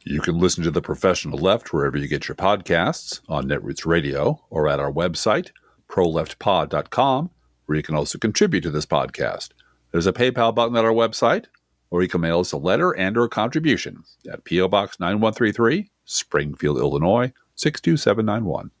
You can listen to The Professional Left wherever you get your podcasts, on Netroots Radio, or at our website, proleftpod.com, where you can also contribute to this podcast. There's a PayPal button at our website, or you can mail us a letter and or a contribution at P.O. Box 9133, Springfield, Illinois, 62791.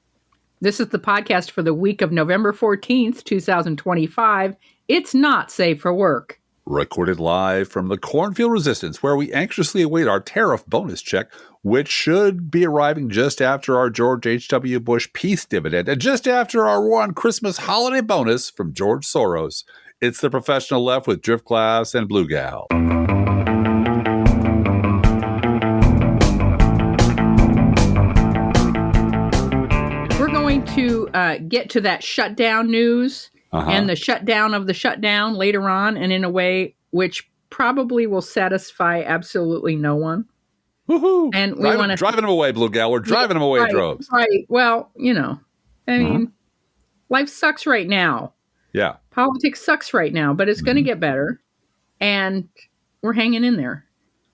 This is the podcast for the week of November 14th, 2025. It's not safe for work. Recorded live from the Cornfield Resistance, where we anxiously await our tariff bonus check, which should be arriving just after our George H.W. Bush peace dividend and just after our War on Christmas holiday bonus from George Soros. It's The Professional Left with Driftglass and Blue Gal. We're going to get to that shutdown news. And the shutdown of the shutdown later on, and in a way which probably will satisfy absolutely no one. Woohoo! And we want to driving them away, Blue Gal. We're driving them away, droves. Right. Well, I mean, life sucks right now. Yeah. Politics sucks right now, but it's going to get better, and we're hanging in there.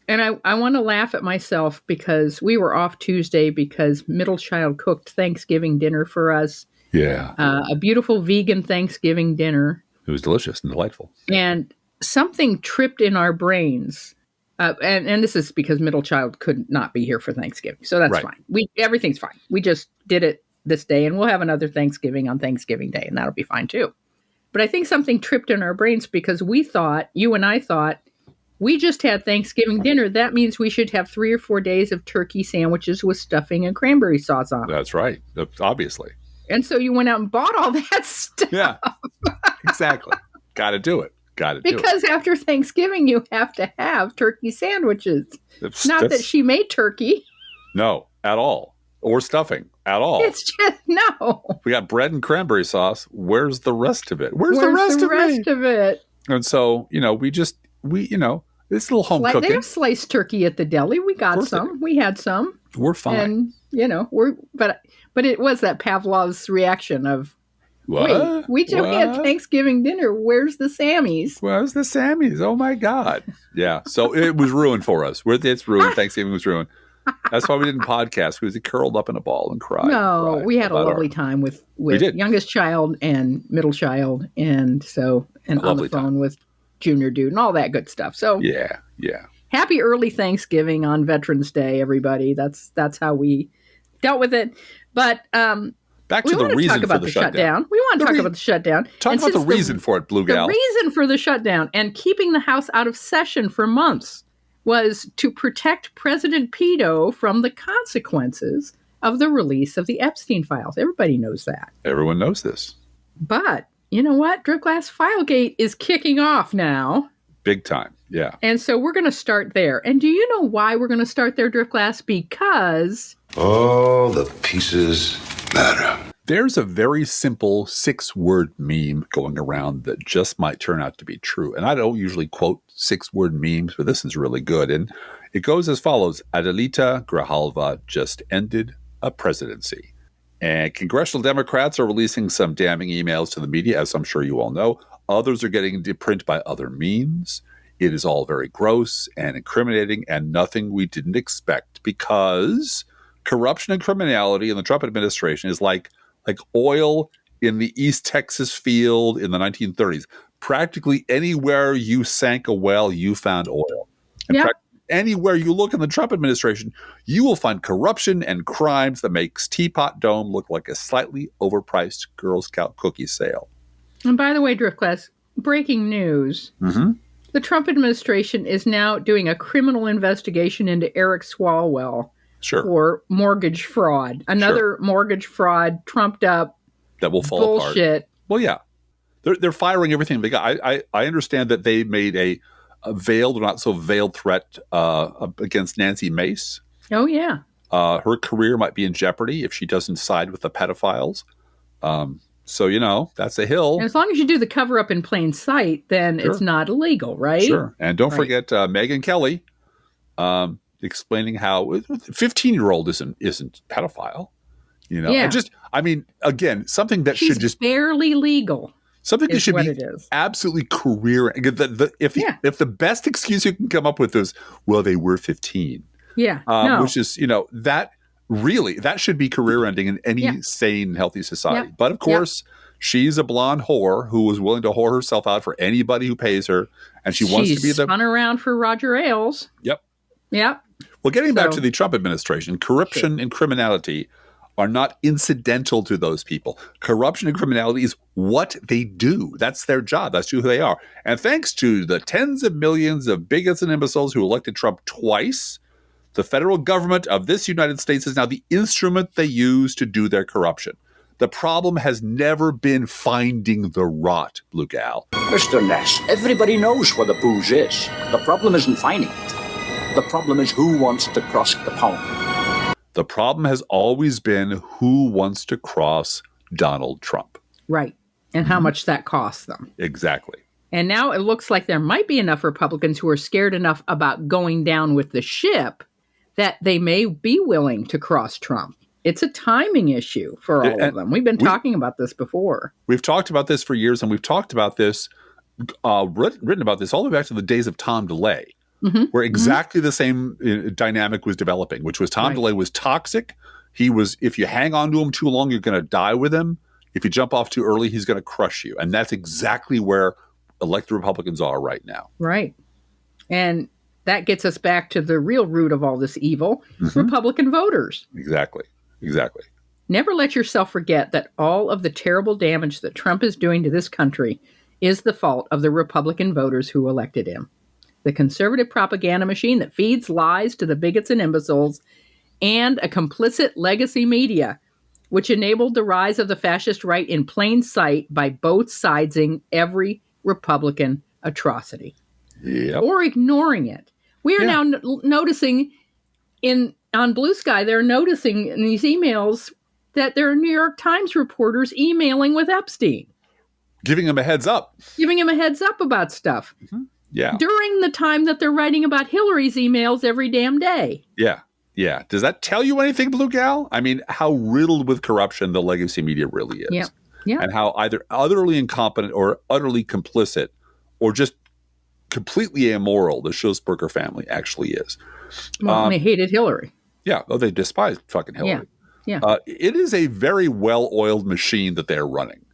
And I want to laugh at myself because we were off Tuesday because middle child cooked Thanksgiving dinner for us. Yeah. A beautiful vegan Thanksgiving dinner. It was delicious and delightful. And something tripped in our brains. And this is because middle child could not be here for Thanksgiving. So that's fine. Everything's fine. We just did it this day, and we'll have another Thanksgiving on Thanksgiving Day, and that'll be fine too. But I think something tripped in our brains because you and I thought, we just had Thanksgiving dinner. That means we should have 3 or 4 days of turkey sandwiches with stuffing and cranberry sauce on them. That's right. Obviously. And so you went out and bought all that stuff. Yeah, exactly. Got to do it. Because after Thanksgiving, you have to have turkey sandwiches. Not that she made turkey. No, at all. Or stuffing, at all. It's just, no. We got bread and cranberry sauce. Where's the rest of it? Where's the rest of it? And so, this little home cooking. They have sliced turkey at the deli. We got some. We had some. We're fine. And, but it was that Pavlov's reaction of, what? Wait, we just had Thanksgiving dinner. Where's the Sammies? Where's the Sammies? Oh, my God. Yeah. So it was ruined for us. It's ruined. Thanksgiving was ruined. That's why we didn't podcast. We curled up in a ball and cried. No, we had a lovely time with youngest child and middle child. And on the phone with Junior Dude and all that good stuff. So yeah. Happy early Thanksgiving on Veterans Day, everybody. That's how we dealt with it. But back to the reason for the shutdown. We want to talk about the shutdown. Talk about the reason for it, Blue Gal. The reason for the shutdown and keeping the House out of session for months was to protect President Pedo from the consequences of the release of the Epstein Files. Everybody knows that. Everyone knows this. But you know what? Driftglass Filegate is kicking off now. Big time, yeah. And so we're going to start there. And do you know why we're going to start there, Driftglass? Because all the pieces matter. There's a very simple 6-word meme going around that just might turn out to be true. And I don't usually quote 6-word memes, but this is really good. And it goes as follows. Adelita Grijalva just ended a presidency. And congressional Democrats are releasing some damning emails to the media, as I'm sure you all know. Others are getting into print by other means. It is all very gross and incriminating and nothing we didn't expect because corruption and criminality in the Trump administration is like oil in the East Texas field in the 1930s. Practically anywhere you sank a well, you found oil. And anywhere you look in the Trump administration, you will find corruption and crimes that makes Teapot Dome look like a slightly overpriced Girl Scout cookie sale. And by the way, Driftglass, breaking news. The Trump administration is now doing a criminal investigation into Eric Swalwell. Sure. For mortgage fraud. Another mortgage fraud trumped up that will fall bullshit. Apart. Well, yeah. They're firing everything they got. I understand that they made a veiled or not so veiled threat against Nancy Mace. Oh, yeah. Her career might be in jeopardy if she doesn't side with the pedophiles. So, that's a hill. And as long as you do the cover up in plain sight, then it's not illegal, right? Sure. And don't forget Megyn Kelly explaining how a 15-year-old isn't pedophile. And again, something that should just barely legal. Something that should be absolutely career. If the best excuse you can come up with is, well, they were 15. Yeah. No. Which is, that should be career ending in any sane, healthy society. Yep. But of course, she's a blonde whore who was willing to whore herself out for anybody who pays her. And she wants to be spun around for Roger Ailes. Yep. Yep. Well, getting back to the Trump administration, corruption and criminality are not incidental to those people. Corruption and criminality is what they do. That's their job. That's who they are. And thanks to the tens of millions of bigots and imbeciles who elected Trump twice, the federal government of this United States is now the instrument they use to do their corruption. The problem has never been finding the rot, Blue Gal. Mr. Ness, everybody knows where the booze is. The problem isn't finding it. The problem is who wants to cross the pond. The problem has always been who wants to cross Donald Trump. Right. And how much that costs them. Exactly. And now it looks like there might be enough Republicans who are scared enough about going down with the ship that they may be willing to cross Trump. It's a timing issue for all of them. We've been talking about this before. We've talked about this for years, and we've talked about this, written about this all the way back to the days of Tom DeLay, where exactly the same dynamic was developing, which was Tom DeLay was toxic. He was, if you hang on to him too long, you're going to die with him. If you jump off too early, he's going to crush you. And that's exactly where elected Republicans are right now. Right. And that gets us back to the real root of all this evil, Republican voters. Exactly. Exactly. Never let yourself forget that all of the terrible damage that Trump is doing to this country is the fault of the Republican voters who elected him. The conservative propaganda machine that feeds lies to the bigots and imbeciles, and a complicit legacy media, which enabled the rise of the fascist right in plain sight by both sidesing every Republican atrocity. Or ignoring it. We are now noticing on Blue Sky, they're noticing in these emails that there are New York Times reporters emailing with Epstein. Giving him a heads up. Giving him a heads up about stuff. Yeah. During the time that they're writing about Hillary's emails every damn day. Yeah. Yeah. Does that tell you anything, Blue Gal? I mean, how riddled with corruption the legacy media really is. Yeah. Yeah. And how either utterly incompetent or utterly complicit or just completely immoral the Schulzberger family actually is. Well, they hated Hillary. Yeah. Oh, they despised fucking Hillary. Yeah. It is a very well-oiled machine that they're running.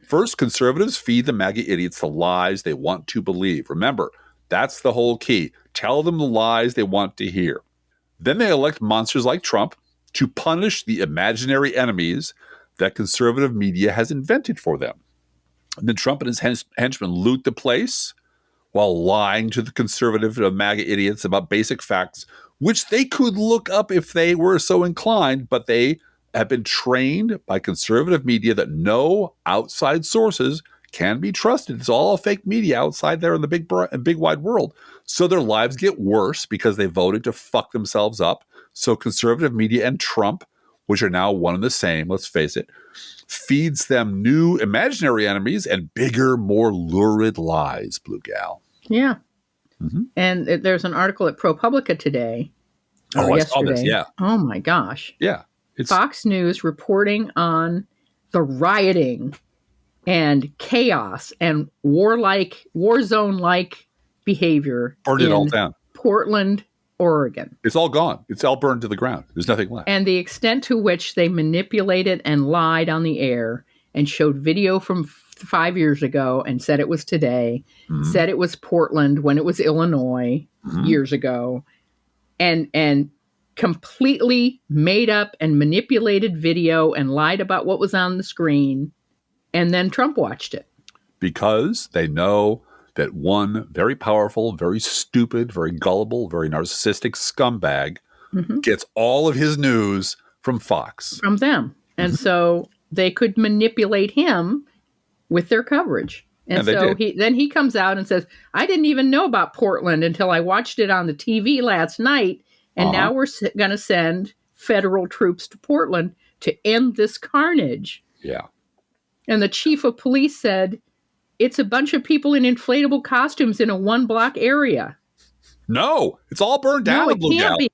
First, conservatives feed the MAGA idiots the lies they want to believe. Remember, that's the whole key. Tell them the lies they want to hear. Then they elect monsters like Trump to punish the imaginary enemies that conservative media has invented for them. And then Trump and his henchmen loot the place while lying to the conservative MAGA idiots about basic facts, which they could look up if they were so inclined, but they have been trained by conservative media that no outside sources can be trusted. It's all fake media outside there in the big wide world. So their lives get worse because they voted to fuck themselves up. So conservative media and Trump, which are now one and the same, let's face it, feeds them new imaginary enemies and bigger, more lurid lies, Blue Gal. Yeah. And there's an article at ProPublica today. Oh, I saw this, yeah. Oh, my gosh. Yeah. Fox News reporting on the rioting and chaos and war zone-like behavior burned it all down. Portland, Oregon. It's all gone. It's all burned to the ground. There's nothing left. And the extent to which they manipulated and lied on the air and showed video from 5 years ago and said it was today, said it was Portland when it was Illinois years ago, and completely made up and manipulated video and lied about what was on the screen. And then Trump watched it. Because they know that one very powerful, very stupid, very gullible, very narcissistic scumbag gets all of his news from Fox. From them. And so they could manipulate him with their coverage. And so he comes out and says, I didn't even know about Portland until I watched it on the TV last night. And now we're going to send federal troops to Portland to end this carnage. Yeah. And the chief of police said, it's a bunch of people in inflatable costumes in a 1-block area. No, it's all burned down. No, it can't be.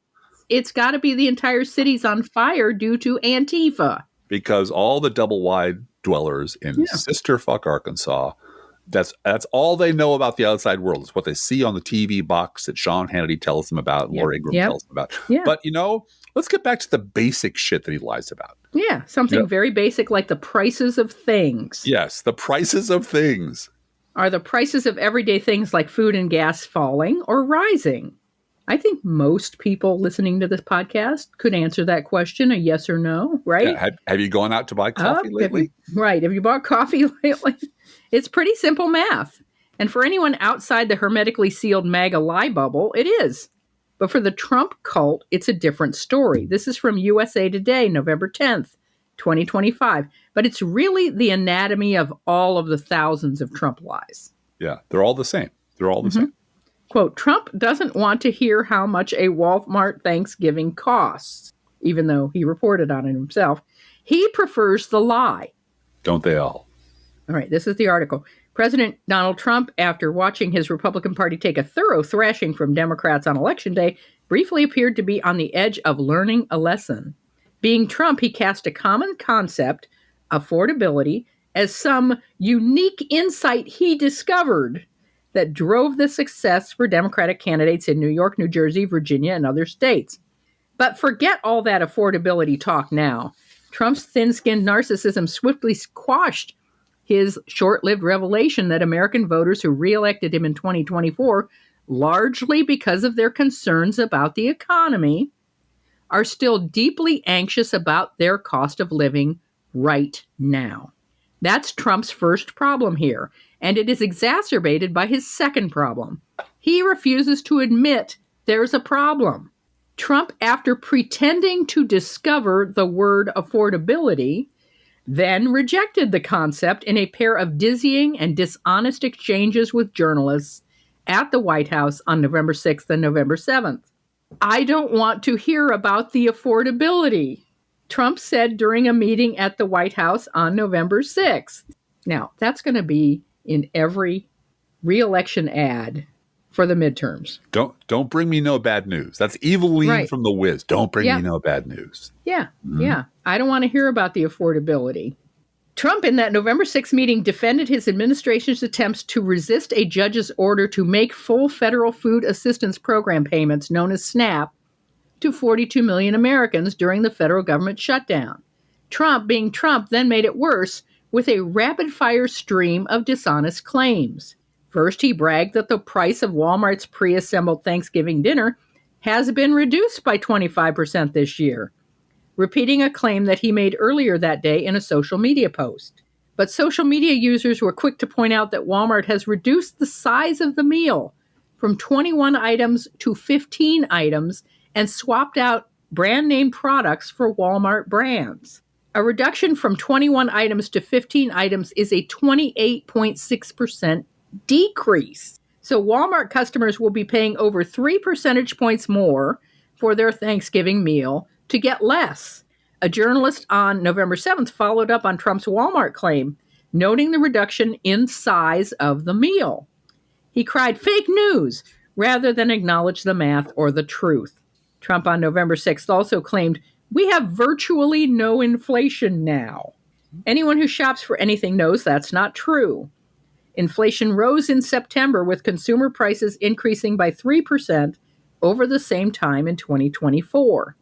It's got to be the entire city's on fire due to Antifa. Because all the double wide dwellers in sister fuck Arkansas That's all they know about the outside world. It's what they see on the TV box that Sean Hannity tells them about, and Laura Ingraham tells them about. Yeah. But, let's get back to the basic shit that he lies about. Yeah, something very basic like the prices of things. Yes, the prices of things. Are the prices of everyday things like food and gas falling or rising? I think most people listening to this podcast could answer that question, a yes or no, right? Yeah, have you gone out to buy coffee lately? Have you bought coffee lately? It's pretty simple math. And for anyone outside the hermetically sealed MAGA lie bubble, it is. But for the Trump cult, it's a different story. This is from USA Today, November 10th, 2025. But it's really the anatomy of all of the thousands of Trump lies. Yeah, they're all the same. They're all the same. Quote, Trump doesn't want to hear how much a Walmart Thanksgiving costs, even though he reported on it himself. He prefers the lie. Don't they all? All right, this is the article. President Donald Trump, after watching his Republican Party take a thorough thrashing from Democrats on Election Day, briefly appeared to be on the edge of learning a lesson. Being Trump, he cast a common concept, affordability, as some unique insight he discovered that drove the success for Democratic candidates in New York, New Jersey, Virginia, and other states. But forget all that affordability talk now. Trump's thin-skinned narcissism swiftly squashed his short-lived revelation that American voters who reelected him in 2024, largely because of their concerns about the economy, are still deeply anxious about their cost of living right now. That's Trump's first problem here, and it is exacerbated by his second problem. He refuses to admit there's a problem. Trump, after pretending to discover the word affordability, then rejected the concept in a pair of dizzying and dishonest exchanges with journalists at the White House on November 6th and November 7th. I don't want to hear about the affordability, Trump said during a meeting at the White House on November 6th. Now, that's going to be in every re-election ad for the midterms. Don't bring me no bad news. That's Eveline from The Wiz. Don't bring me no bad news. Yeah. I don't want to hear about the affordability. Trump, in that November 6th meeting, defended his administration's attempts to resist a judge's order to make full federal food assistance program payments, known as SNAP, to 42 million Americans during the federal government shutdown. Trump, being Trump, then made it worse with a rapid-fire stream of dishonest claims. First, he bragged that the price of Walmart's pre-assembled Thanksgiving dinner has been reduced by 25% this year, repeating a claim that he made earlier that day in a social media post. But social media users were quick to point out that Walmart has reduced the size of the meal from 21 items to 15 items and swapped out brand-name products for Walmart brands. A reduction from 21 items to 15 items is a 28.6% decrease. So Walmart customers will be paying over 3 percentage points more for their Thanksgiving meal to get less. A journalist on November 7th followed up on Trump's Walmart claim, noting the reduction in size of the meal. He cried fake news rather than acknowledge the math or the truth. Trump on November 6th also claimed, "We have virtually no inflation now." Anyone who shops for anything knows that's not true. Inflation rose in September, with consumer prices increasing by 3% over the same time in 2024.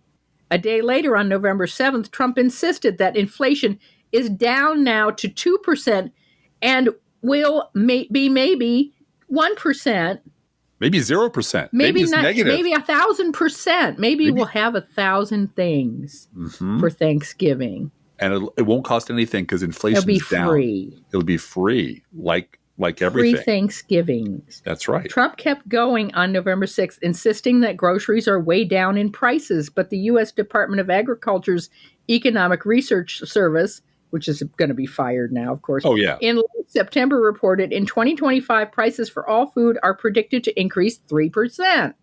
A day later, on November 7th, Trump insisted that inflation is down now to 2% and will be maybe 1%. Maybe 0%. Maybe it's not, negative. maybe 1,000%. Maybe we'll have 1,000 things for Thanksgiving. And it won't cost anything because inflation is down. It'll be free. It'll be free, like everything. Free Thanksgivings. That's right. Trump kept going on November 6th, insisting that groceries are way down in prices, but the U.S. Department of Agriculture's Economic Research Service, which is going to be fired now, of course, in late September reported in 2025, prices for all food are predicted to increase 3%.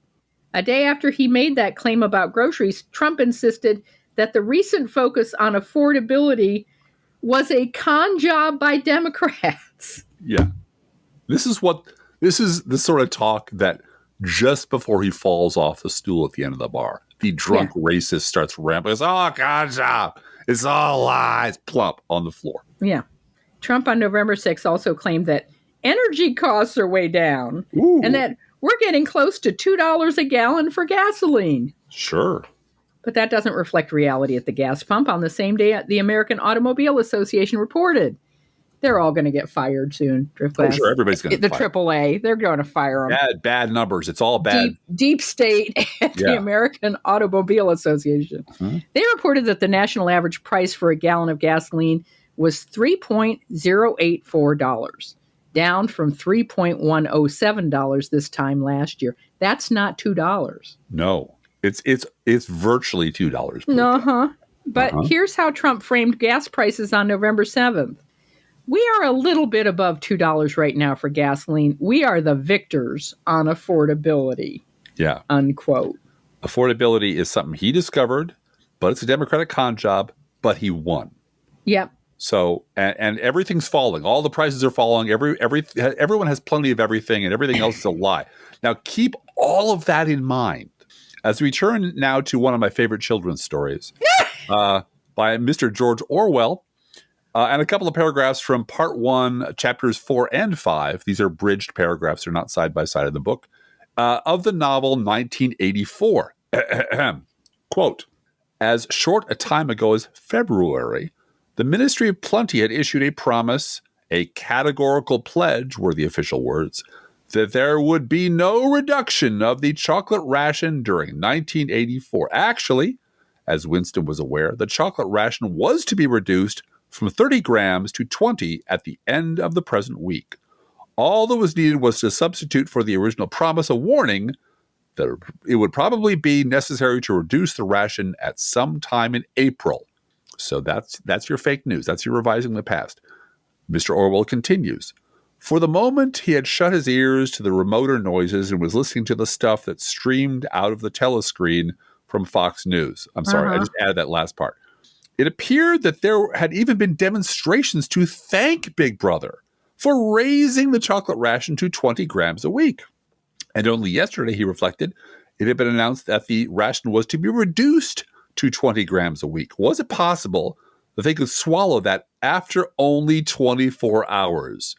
A day after he made that claim about groceries, Trump insisted that the recent focus on affordability was a con job by Democrats. Yeah. This is the sort of talk that just before he falls off the stool at the end of the bar, the drunk racist starts rambling. It's all con job. It's all lies. Plump on the floor. Yeah. Trump on November 6th also claimed that energy costs are way down, Ooh. and that we're getting close to $2 a gallon for gasoline. Sure. But that doesn't reflect reality at the gas pump. On the same day, the American Automobile Association reported they're all going to get fired soon. Oh, sure. Everybody's going to the fired. AAA, they're going to fire them. Bad numbers. It's all bad. Deep state at the American Automobile Association. Mm-hmm. They reported that the national average price for a gallon of gasoline was $3.084, down from $3.107 this time last year. That's not $2. No, it's virtually $2. Uh-huh. But here's how Trump framed gas prices on November 7th. We are a little bit above $2 right now for gasoline. We are the victors on affordability. Yeah. Unquote. Affordability is something he discovered, but it's a Democratic con job, but he won. Yep. So, and everything's falling. All the prices are falling. Everyone has plenty of everything, and everything else is a lie. Now, keep all of that in mind as we turn now to one of my favorite children's stories by Mr. George Orwell. And a couple of paragraphs from part 1, chapters 4 and 5. These are bridged paragraphs. They're not side by side in the book. Of the novel 1984. Quote, as short a time ago as February, the Ministry of Plenty had issued a promise, a categorical pledge were the official words, that there would be no reduction of the chocolate ration during 1984. Actually, as Winston was aware, the chocolate ration was to be reduced from 30 grams to 20 at the end of the present week. All that was needed was to substitute for the original promise a warning that it would probably be necessary to reduce the ration at some time in April. So that's your fake news. That's your revising the past. Mr. Orwell continues. For the moment, he had shut his ears to the remoter noises and was listening to the stuff that streamed out of the telescreen from Fox News. I'm sorry, I just added that last part. It appeared that there had even been demonstrations to thank Big Brother for raising the chocolate ration to 20 grams a week. And only yesterday, he reflected, it had been announced that the ration was to be reduced to 20 grams a week. Was it possible that they could swallow that after only 24 hours?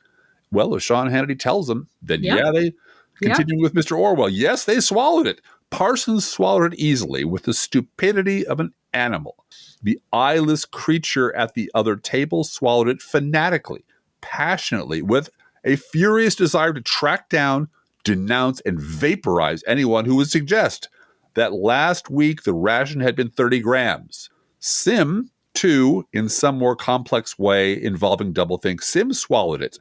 Well, if Sean Hannity tells them, then they continue with Mr. Orwell. Yes, they swallowed it. Parsons swallowed it easily with the stupidity of an animal. The eyeless creature at the other table swallowed it fanatically, passionately, with a furious desire to track down, denounce, and vaporize anyone who would suggest that last week the ration had been 30 grams. Sim, too, in some more complex way involving doublethink, Sim swallowed it.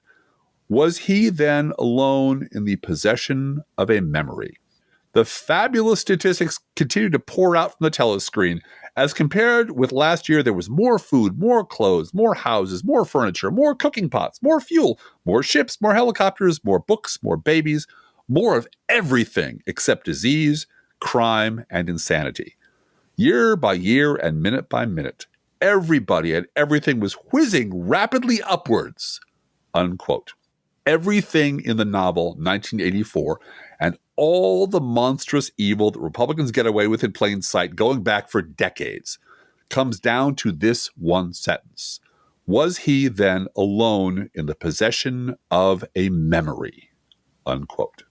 Was he then alone in the possession of a memory? The fabulous statistics continued to pour out from the telescreen. As compared with last year, there was more food, more clothes, more houses, more furniture, more cooking pots, more fuel, more ships, more helicopters, more books, more babies, more of everything except disease, crime, and insanity. Year by year and minute by minute, everybody and everything was whizzing rapidly upwards, unquote. Everything in the novel 1984 and all the monstrous evil that Republicans get away with in plain sight going back for decades comes down to this one sentence. Was he then alone in the possession of a memory? Unquote.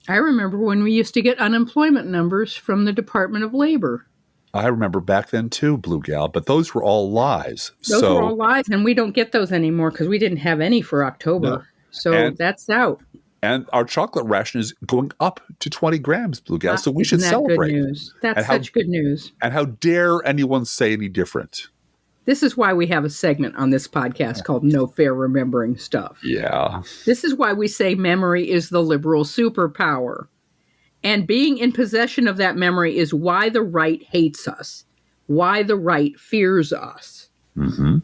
I remember when we used to get unemployment numbers from the Department of Labor. I remember back then too, Blue Gal, but those were all lies. Those were all lies, and we don't get those anymore because we didn't have any for October. No. So that's out. And our chocolate ration is going up to 20 grams, Blue Gal, so we should celebrate. Good news? That's such good news. And how dare anyone say any different? This is why we have a segment on this podcast called No Fair Remembering Stuff. Yeah. This is why we say memory is the liberal superpower. And being in possession of that memory is why the right hates us, why the right fears us. Mm-hmm.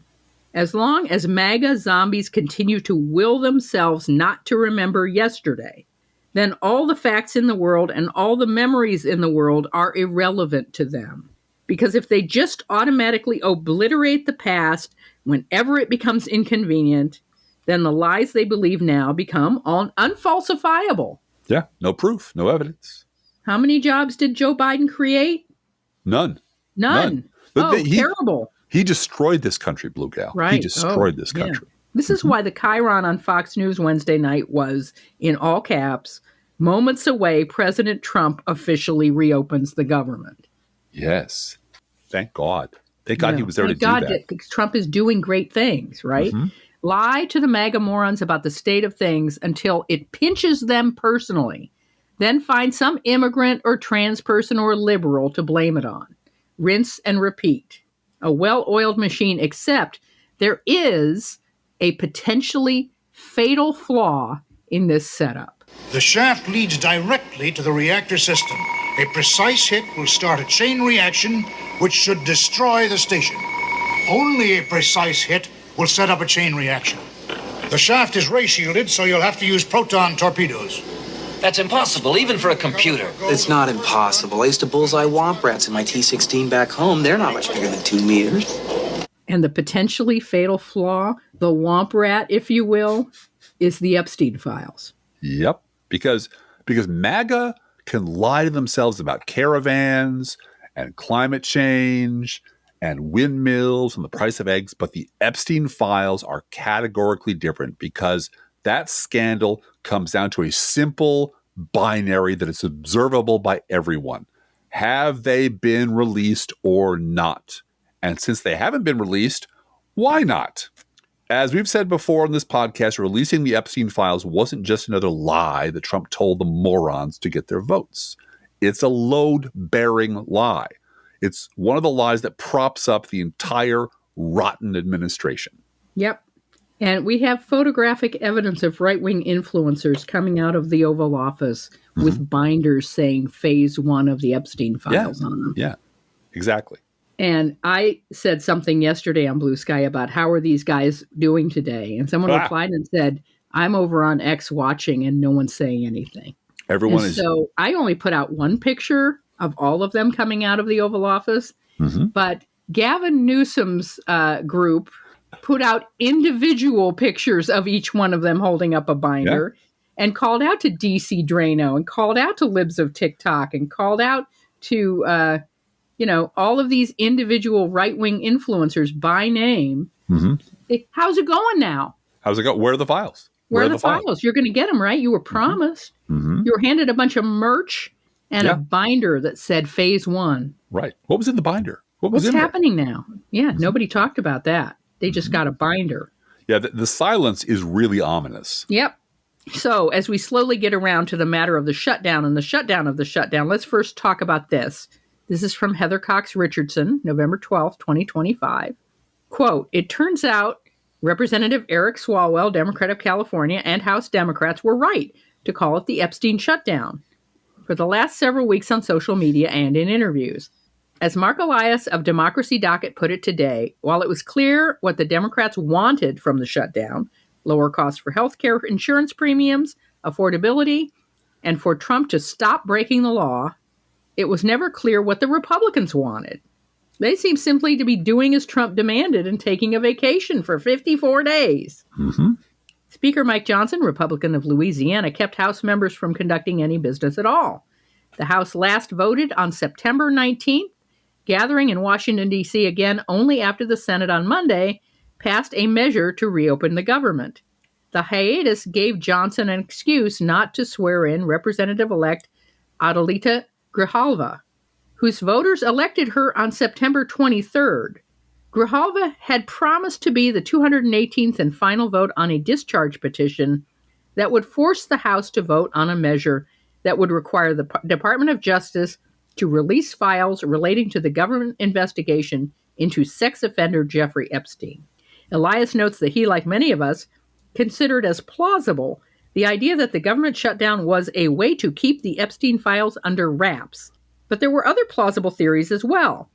As long as MAGA zombies continue to will themselves not to remember yesterday, then all the facts in the world and all the memories in the world are irrelevant to them. Because if they just automatically obliterate the past whenever it becomes inconvenient, then the lies they believe now become unfalsifiable. Yeah, no proof, no evidence. How many jobs did Joe Biden create? None. Oh, terrible. He destroyed this country, Blue Gal. Right. He destroyed this country. This is why the chyron on Fox News Wednesday night was, in all caps, moments away, President Trump officially reopens the government. Yes. Thank God. Thank God he was there to Thank God do that. Trump is doing great things, right? Lie to the MAGA morons about the state of things until it pinches them personally. Then find some immigrant or trans person or liberal to blame it on. Rinse and repeat. A well-oiled machine, except there is a potentially fatal flaw in this setup. The shaft leads directly to the reactor system. A precise hit will start a chain reaction which should destroy the station. Only a precise hit will set up a chain reaction. The shaft is ray shielded, so you'll have to use proton torpedoes. That's impossible, even for a computer. It's not impossible. I used to bullseye womp rats in my T-16 back home. They're not much bigger than 2 meters. And the potentially fatal flaw, the womp rat, if you will, is the Epstein Files. Yep. Because MAGA can lie to themselves about caravans and climate change and windmills and the price of eggs, but the Epstein Files are categorically different because that scandal comes down to a simple binary that is observable by everyone. Have they been released or not? And since they haven't been released, why not? As we've said before on this podcast, releasing the Epstein Files wasn't just another lie that Trump told the morons to get their votes. It's a load-bearing lie. It's one of the lies that props up the entire rotten administration. Yep. And we have photographic evidence of right-wing influencers coming out of the Oval Office with binders saying phase 1 of the Epstein Files on them. Yeah, exactly. And I said something yesterday on Blue Sky about how are these guys doing today? And someone replied and said, I'm over on X watching and no one's saying anything. Everyone is. So I only put out one picture of all of them coming out of the Oval Office. But Gavin Newsom's group put out individual pictures of each one of them holding up a binder and called out to DC Drano and called out to Libs of TikTok and called out to, all of these individual right-wing influencers by name. How's it going now? How's it go? Where are the files? Where are the files? You're going to get them, right? You were promised. You were handed a bunch of merch and a binder that said phase 1. Right. What was in the binder? What's happening now? Yeah, nobody talked about that. They just got a binder. Yeah, the silence is really ominous. Yep. So as we slowly get around to the matter of the shutdown and the shutdown of the shutdown, let's first talk about this. This is from Heather Cox Richardson, November 12th, 2025. Quote, it turns out Representative Eric Swalwell, Democrat of California, and House Democrats were right to call it the Epstein shutdown for the last several weeks on social media and in interviews. As Mark Elias of Democracy Docket put it today, while it was clear what the Democrats wanted from the shutdown, lower costs for health care insurance premiums, affordability, and for Trump to stop breaking the law, it was never clear what the Republicans wanted. They seem simply to be doing as Trump demanded and taking a vacation for 54 days. Speaker Mike Johnson, Republican of Louisiana, kept House members from conducting any business at all. The House last voted on September 19th, gathering in Washington, D.C. again only after the Senate on Monday passed a measure to reopen the government. The hiatus gave Johnson an excuse not to swear in Representative-elect Adelita Grijalva, whose voters elected her on September 23rd. Grijalva had promised to be the 218th and final vote on a discharge petition that would force the House to vote on a measure that would require the Department of Justice to release files relating to the government investigation into sex offender Jeffrey Epstein. Elias notes that he, like many of us, considered as plausible the idea that the government shutdown was a way to keep the Epstein files under wraps. But there were other plausible theories as well.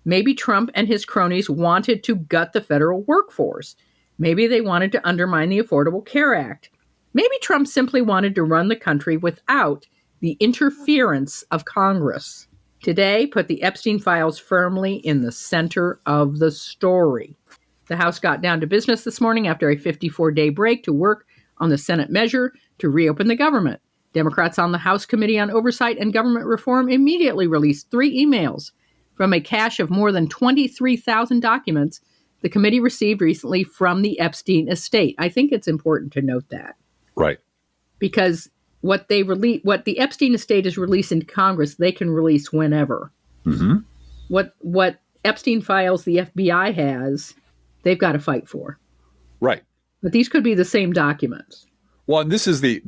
Maybe Trump and his cronies wanted to gut the federal workforce. Maybe they wanted to undermine the Affordable Care Act. Maybe Trump simply wanted to run the country without the interference of Congress. Today, put the Epstein files firmly in the center of the story. The House got down to business this morning after a 54-day break to work on the Senate measure to reopen the government. Democrats on the House Committee on Oversight and Government Reform immediately released 3 emails from a cache of more than 23,000 documents the committee received recently from the Epstein estate. I think it's important to note that. Right. Because what the Epstein estate is releasing to Congress, they can release whenever. Mm-hmm. What Epstein Files the FBI has, they've got to fight for. Right. But these could be the same documents. Well, and this is the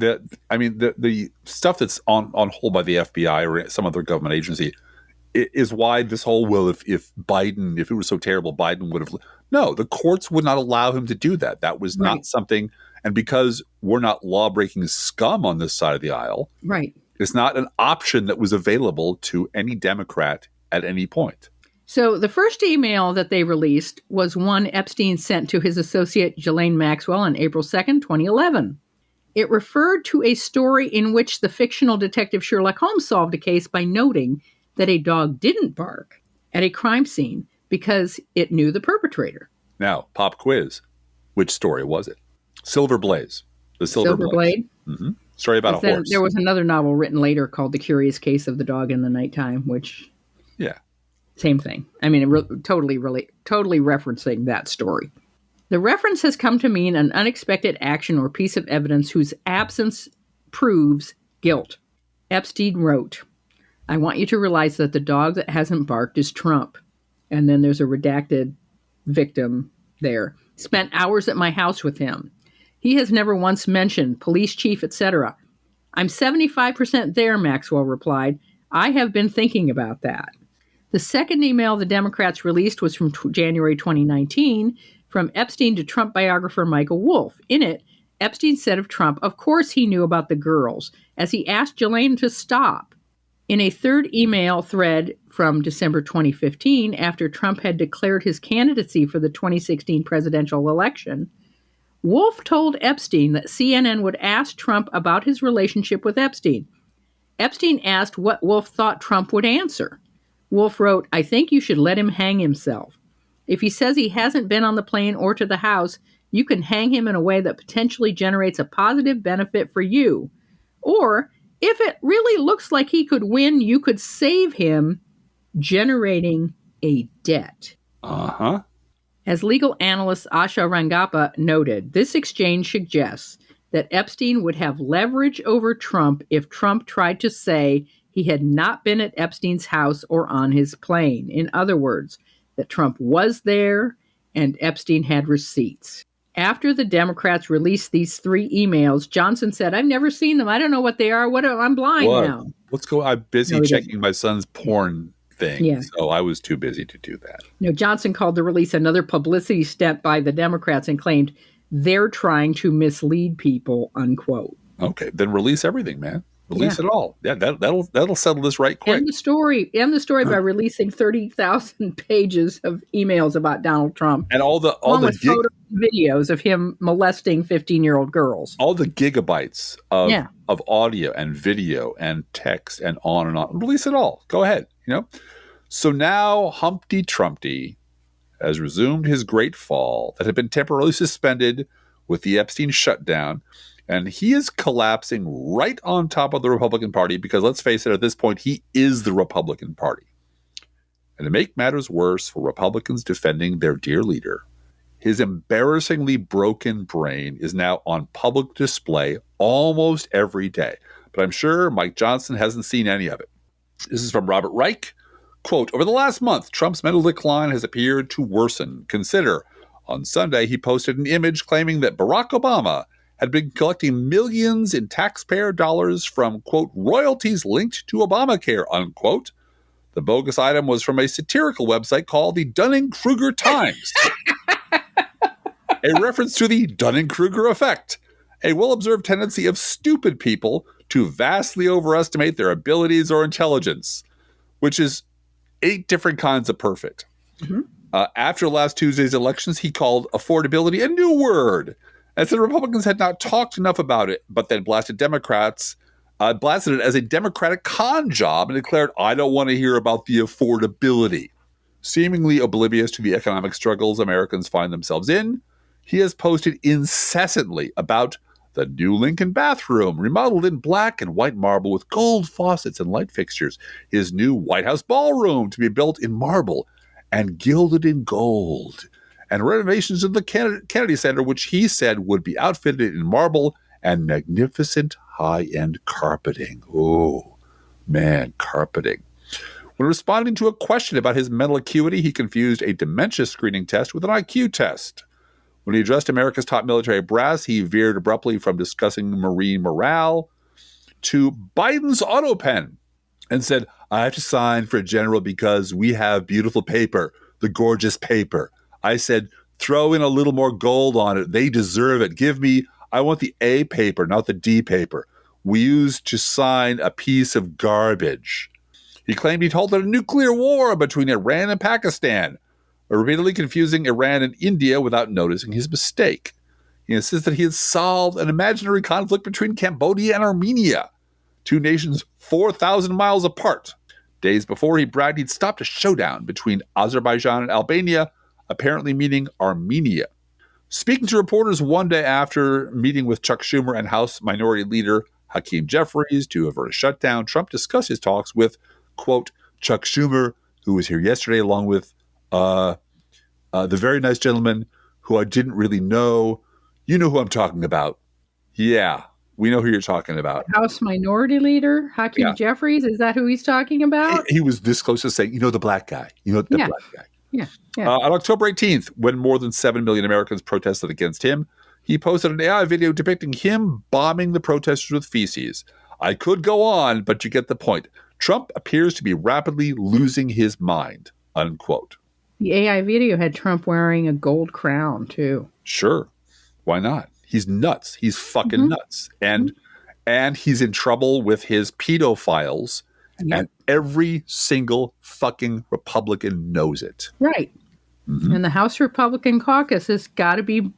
stuff that's on hold by the FBI or some other government agency is why this whole, well, if Biden, if it was so terrible, Biden would have. No, the courts would not allow him to do that. That was not something. And because we're not law-breaking scum on this side of the aisle, right, it's not an option that was available to any Democrat at any point. So the first email that they released was one Epstein sent to his associate Ghislaine Maxwell on April 2nd, 2011. It referred to a story in which the fictional detective Sherlock Holmes solved a case by noting that a dog didn't bark at a crime scene because it knew the perpetrator. Now, pop quiz. Which story was it? Silver Blaze. The Silver Blade? Mm-hmm. Story about a horse. There was another novel written later called The Curious Case of the Dog in the Nighttime, which... Yeah. Same thing. I mean, totally referencing that story. The reference has come to mean an unexpected action or piece of evidence whose absence proves guilt. Epstein wrote, I want you to realize that the dog that hasn't barked is Trump. And then there's a redacted victim there. Spent hours at my house with him. He has never once mentioned police chief, etc. I'm 75% there, Maxwell replied. I have been thinking about that. The second email the Democrats released was from January 2019 from Epstein to Trump biographer Michael Wolff. In it, Epstein said of Trump, of course he knew about the girls, as he asked Ghislaine to stop. In a third email thread from December 2015, after Trump had declared his candidacy for the 2016 presidential election, Wolff told Epstein that CNN would ask Trump about his relationship with Epstein. Epstein asked what Wolff thought Trump would answer. Wolff wrote, I think you should let him hang himself. If he says he hasn't been on the plane or to the house, you can hang him in a way that potentially generates a positive benefit for you. Or, if it really looks like he could win, you could save him, generating a debt. Uh-huh. As legal analyst Asha Rangappa noted, this exchange suggests that Epstein would have leverage over Trump if Trump tried to say he had not been at Epstein's house or on his plane. In other words, that Trump was there and Epstein had receipts. After the Democrats released these three emails, Johnson said, I've never seen them. I don't know what they are. I'm blind now. Let's go. I'm busy checking my son's porn thing. Yeah. So I was too busy to do that. Johnson called the release another publicity stunt by the Democrats and claimed they're trying to mislead people, unquote. Okay, then release everything, man. Release it all. Yeah, that'll settle this right quick. End the story by releasing 30,000 pages of emails about Donald Trump, and all the photos and videos of him molesting 15-year-old girls. All the gigabytes of audio and video and text and on. Release it all. Go ahead. So now Humpty Trumpty has resumed his great fall that had been temporarily suspended with the Epstein shutdown. And he is collapsing right on top of the Republican Party because, let's face it, at this point, he is the Republican Party. And to make matters worse for Republicans defending their dear leader, his embarrassingly broken brain is now on public display almost every day. But I'm sure Mike Johnson hasn't seen any of it. This is from Robert Reich. Quote, over the last month, Trump's mental decline has appeared to worsen. Consider, on Sunday, he posted an image claiming that Barack Obama had been collecting millions in taxpayer dollars from, quote, royalties linked to Obamacare, unquote. The bogus item was from a satirical website called the Dunning-Kruger Times. A reference to the Dunning-Kruger effect, a well-observed tendency of stupid people to vastly overestimate their abilities or intelligence, which is 8 different kinds of perfect. Mm-hmm. After last Tuesday's elections, he called affordability a new word, and said Republicans had not talked enough about it, but then blasted it as a Democratic con job and declared, I don't want to hear about the affordability. Seemingly oblivious to the economic struggles Americans find themselves in, he has posted incessantly about the new Lincoln bathroom, remodeled in black and white marble with gold faucets and light fixtures, his new White House ballroom to be built in marble and gilded in gold, and renovations of the Kennedy Center, which he said would be outfitted in marble and magnificent high-end carpeting. Oh, man, carpeting. When responding to a question about his mental acuity, he confused a dementia screening test with an IQ test. When he addressed America's top military brass, he veered abruptly from discussing Marine morale to Biden's auto pen and said, I have to sign for a general because we have beautiful paper, the gorgeous paper. I said, throw in a little more gold on it. They deserve it. I want the A paper, not the D paper. We used to sign a piece of garbage. He claimed he'd halted a nuclear war between Iran and Pakistan, repeatedly confusing Iran and India without noticing his mistake. He insists that he had solved an imaginary conflict between Cambodia and Armenia, two nations 4,000 miles apart. Days before, he bragged he'd stopped a showdown between Azerbaijan and Albania, apparently meaning Armenia. Speaking to reporters one day after meeting with Chuck Schumer and House Minority Leader Hakeem Jeffries to avert a shutdown, Trump discussed his talks with, quote, Chuck Schumer, who was here yesterday, along with the very nice gentleman who I didn't really know. You know who I'm talking about. Yeah, we know who you're talking about. House Minority Leader Hakeem Jeffries, is that who he's talking about? He was this close to saying, the black guy. Black guy. Yeah. On October 18th, when more than 7 million Americans protested against him, he posted an AI video depicting him bombing the protesters with feces. I could go on, but you get the point. Trump appears to be rapidly losing his mind, unquote. The AI video had Trump wearing a gold crown, too. Sure. Why not? He's nuts. He's fucking nuts. And he's in trouble with his pedophiles. Yep. And every single fucking Republican knows it. Right. Mm-hmm. And the House Republican caucus has got to be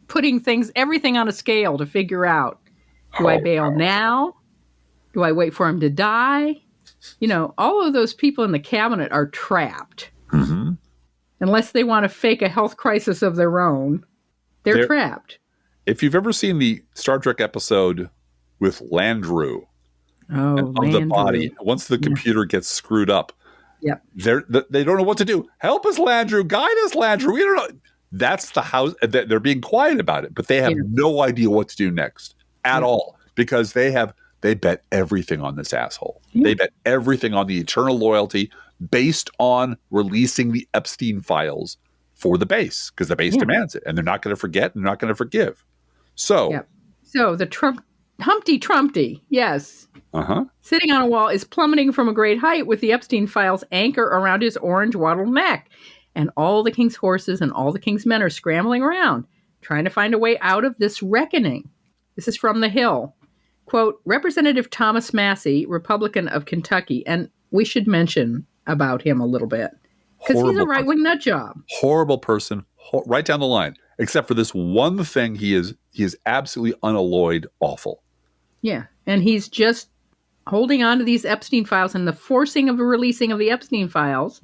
putting everything on a scale to figure out, do I bail now? Do I wait for him to die? All of those people in the cabinet are trapped. Mm-hmm. Unless they want to fake a health crisis of their own, they're trapped. If you've ever seen the Star Trek episode with Landru, of the body, once the computer gets screwed up, they don't know what to do. Help us, Landru. Guide us, Landru. We don't know. That's the house. They're being quiet about it, but they have no idea what to do next at all because they bet everything on this asshole. Yeah. They bet everything on the eternal loyalty based on releasing the Epstein Files for the base because the base demands it, and they're not going to forget and they're not going to forgive. So the Humpty Trumpty, yes. Sitting on a wall is plummeting from a great height with the Epstein Files anchor around his orange wattled neck. And all the king's horses and all the king's men are scrambling around, trying to find a way out of this reckoning. This is from The Hill. Quote, Representative Thomas Massey, Republican of Kentucky, and we should mention about him a little bit, because he's a right-wing nut job. Horrible person, right down the line. Except for this one thing, he is absolutely unalloyed awful. Yeah, and he's just holding on to these Epstein Files and the forcing of the releasing of the Epstein Files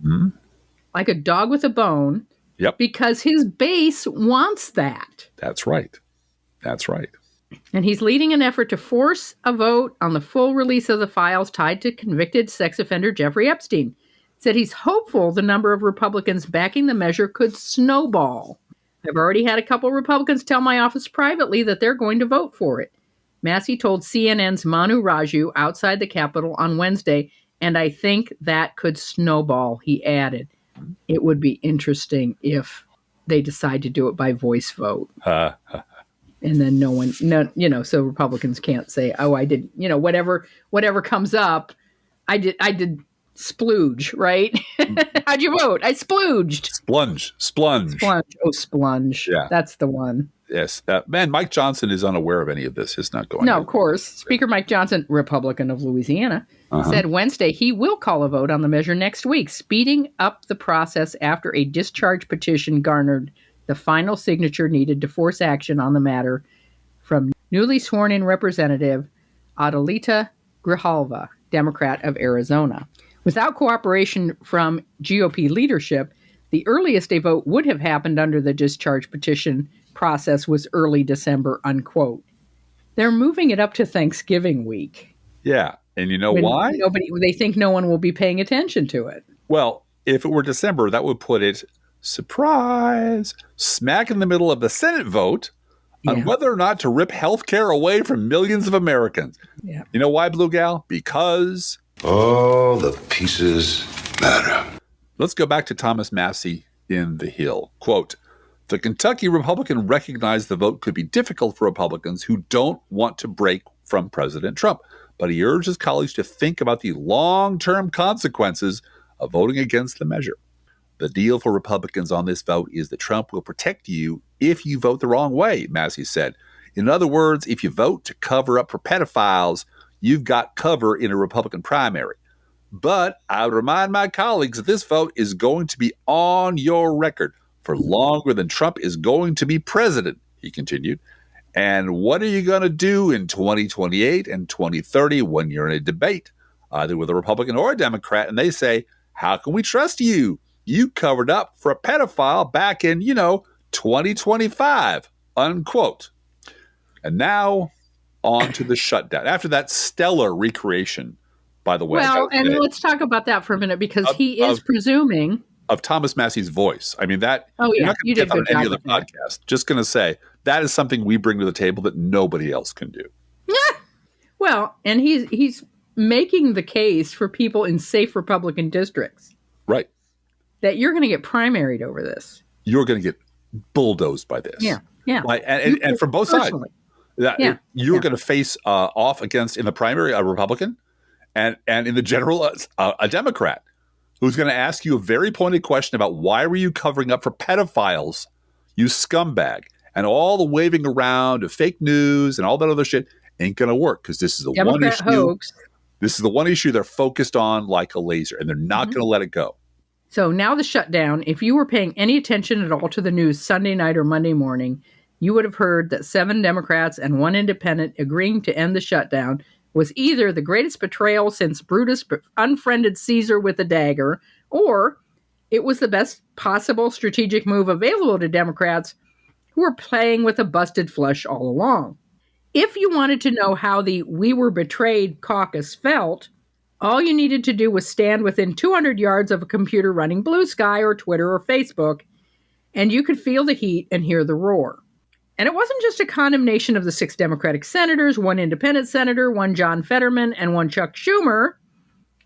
like a dog with a bone. Yep. Because his base wants that. That's right. That's right. And he's leading an effort to force a vote on the full release of the files tied to convicted sex offender Jeffrey Epstein. Said he's hopeful the number of Republicans backing the measure could snowball. I've already had a couple Republicans tell my office privately that they're going to vote for it. Massey told CNN's Manu Raju outside the Capitol on Wednesday, and I think that could snowball, he added. It would be interesting if they decide to do it by voice vote. And then so Republicans can't say, oh, I did, whatever comes up, I did splooge, right? How'd you vote? I splooged. Splunge. Oh, splunge. Yeah. That's the one. Yes. Man, Mike Johnson is unaware of any of this. It's not going No, of course. Speaker Mike Johnson, Republican of Louisiana, said Wednesday he will call a vote on the measure next week, speeding up the process after a discharge petition garnered the final signature needed to force action on the matter from newly sworn-in Representative Adelita Grijalva, Democrat of Arizona. Without cooperation from GOP leadership, the earliest a vote would have happened under the discharge petition process was early December, unquote. They're moving it up to Thanksgiving week. Yeah, and you know why? They think no one will be paying attention to it. Well, if it were December, that would put it surprise, smack in the middle of the Senate vote on whether or not to rip health care away from millions of Americans. Yeah. You know why, Blue Gal? Because all the pieces matter. Let's go back to Thomas Massey in The Hill. Quote, the Kentucky Republican recognized the vote could be difficult for Republicans who don't want to break from President Trump, but he urged his colleagues to think about the long-term consequences of voting against the measure. The deal for Republicans on this vote is that Trump will protect you if you vote the wrong way, Massey said. In other words, if you vote to cover up for pedophiles, you've got cover in a Republican primary. But I would remind my colleagues that this vote is going to be on your record for longer than Trump is going to be president, he continued. And what are you going to do in 2028 and 2030 when you're in a debate, either with a Republican or a Democrat, and they say, how can we trust you? You covered up for a pedophile back in, 2025, unquote. And now on to the shutdown. After that stellar recreation, by the way. Well, and let's talk about that for a minute, because he is presuming of Thomas Massey's voice. I mean, that. Oh, yeah. You're not You going to did get good that on any job other with that. podcast. Just going to say that is something we bring to the table that nobody else can do. Well, and he's making the case for people in safe Republican districts Right. that you're going to get primaried over this. You're going to get bulldozed by this. Yeah. Yeah. Like, and from both sides. Personally. You're Yeah. going to face off against, in the primary, a Republican, and in the general, a Democrat, who's going to ask you a very pointed question about why were you covering up for pedophiles, you scumbag, and all the waving around of fake news and all that other shit ain't going to work, because this is the Democrat one issue. hoax. This is the one issue they're focused on like a laser, and they're not going to let it go. So now the shutdown, if you were paying any attention at all to the news Sunday night or Monday morning, you would have heard that 7 Democrats and 1 independent agreeing to end the shutdown was either the greatest betrayal since Brutus unfriended Caesar with a dagger, or it was the best possible strategic move available to Democrats who were playing with a busted flush all along. If you wanted to know how the "we were betrayed" caucus felt, all you needed to do was stand within 200 yards of a computer running Blue Sky or Twitter or Facebook, and you could feel the heat and hear the roar. And it wasn't just a condemnation of the 6 Democratic senators, 1 independent senator, 1 John Fetterman, and 1 Chuck Schumer,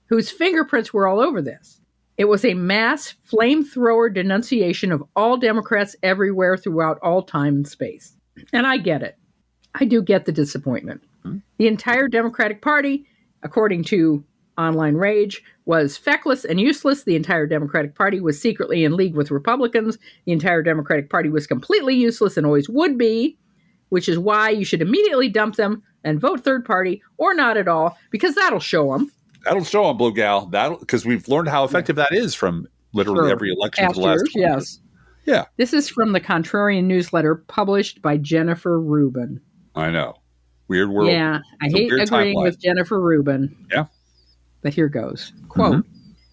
whose fingerprints were all over this. It was a mass flamethrower denunciation of all Democrats everywhere throughout all time and space. And I get it. I do get the disappointment. The entire Democratic Party, according to Online Rage, was feckless and useless. The entire Democratic Party was secretly in league with Republicans. The entire Democratic Party was completely useless and always would be, which is why you should immediately dump them and vote third party or not at all, because that'll show them. That'll show them, Blue Gal. Because we've learned how effective that is from literally every election for the last 20 years. Yeah. This is from the Contrarian newsletter published by Jennifer Rubin. I know. Weird world. Yeah, I hate agreeing with Jennifer Rubin. Yeah. But here goes. Quote,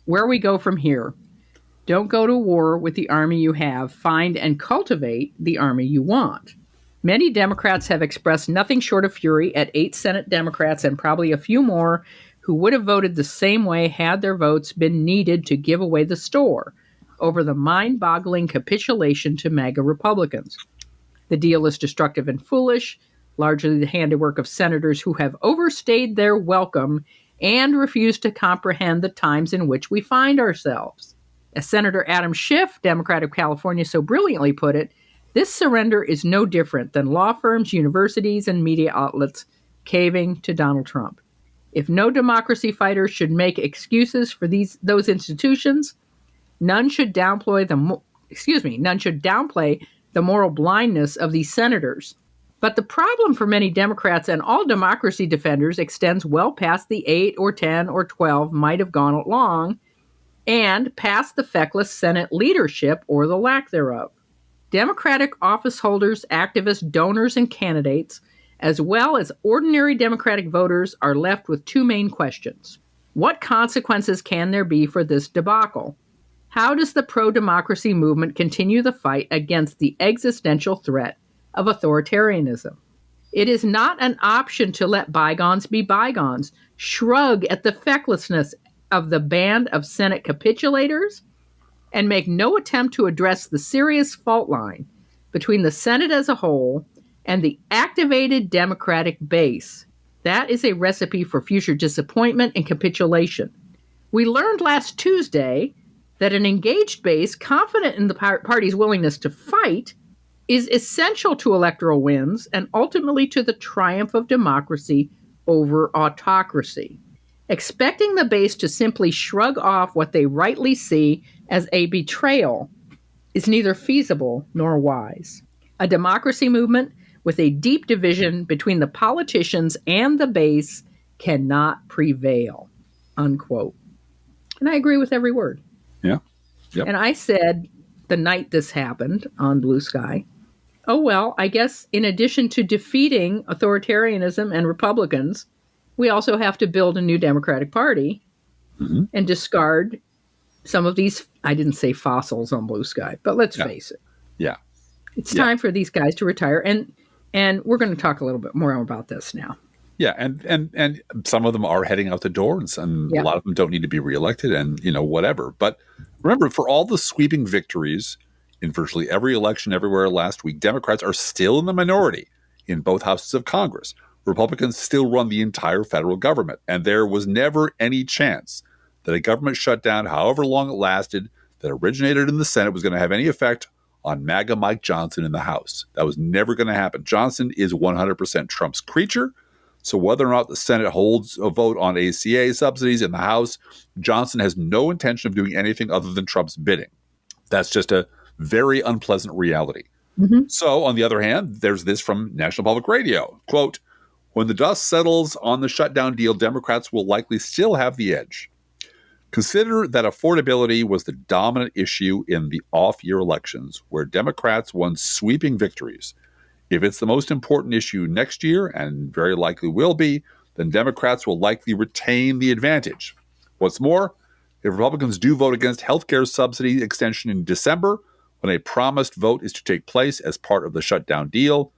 where we go from here. Don't go to war with the army you have. Find and cultivate the army you want. Many Democrats have expressed nothing short of fury at 8 Senate Democrats and probably a few more who would have voted the same way had their votes been needed to give away the store over the mind-boggling capitulation to MAGA Republicans. The deal is destructive and foolish, largely the handiwork of senators who have overstayed their welcome and refuse to comprehend the times in which we find ourselves. As Senator Adam Schiff, Democrat of California, so brilliantly put it, this surrender is no different than law firms, universities, and media outlets caving to Donald Trump. If no democracy fighters should make excuses for those institutions, none should downplay the moral blindness of these senators. But the problem for many Democrats and all democracy defenders extends well past the 8 or 10 or 12 might have gone along, and past the feckless Senate leadership or the lack thereof. Democratic office holders, activists, donors, and candidates, as well as ordinary Democratic voters, are left with 2 main questions. What consequences can there be for this debacle? How does the pro-democracy movement continue the fight against the existential threat of authoritarianism? It is not an option to let bygones be bygones, shrug at the fecklessness of the band of Senate capitulators, and make no attempt to address the serious fault line between the Senate as a whole and the activated Democratic base, that is a recipe for future disappointment and capitulation. We learned last Tuesday that an engaged base confident in the party's willingness to fight is essential to electoral wins and ultimately to the triumph of democracy over autocracy. Expecting the base to simply shrug off what they rightly see as a betrayal is neither feasible nor wise. A democracy movement with a deep division between the politicians and the base cannot prevail, unquote. And I agree with every word. Yeah. Yep. And I said the night this happened on Blue Sky, oh, well, I guess in addition to defeating authoritarianism and Republicans, we also have to build a new Democratic Party and discard some of these, I didn't say fossils on Blue Sky, but let's face it. Yeah. It's time for these guys to retire. And we're going to talk a little bit more about this now. Yeah, and some of them are heading out the door, and a lot of them don't need to be reelected, and whatever. But remember, for all the sweeping victories in virtually every election everywhere last week, Democrats are still in the minority in both houses of Congress. Republicans still run the entire federal government, and there was never any chance that a government shutdown, however long it lasted, that originated in the Senate was going to have any effect on MAGA Mike Johnson in the House. That was never going to happen. Johnson is 100% Trump's creature. So whether or not the Senate holds a vote on ACA subsidies in the House, Johnson has no intention of doing anything other than Trump's bidding. That's just a very unpleasant reality. So, on the other hand, there's this from National Public Radio. Quote, when the dust settles on the shutdown deal, Democrats will likely still have the edge. Consider that affordability was the dominant issue in the off-year elections, where Democrats won sweeping victories. If it's the most important issue next year, and very likely will be, then Democrats will likely retain the advantage. What's more, if Republicans do vote against healthcare subsidy extension in December, when a promised vote is to take place as part of the shutdown deal,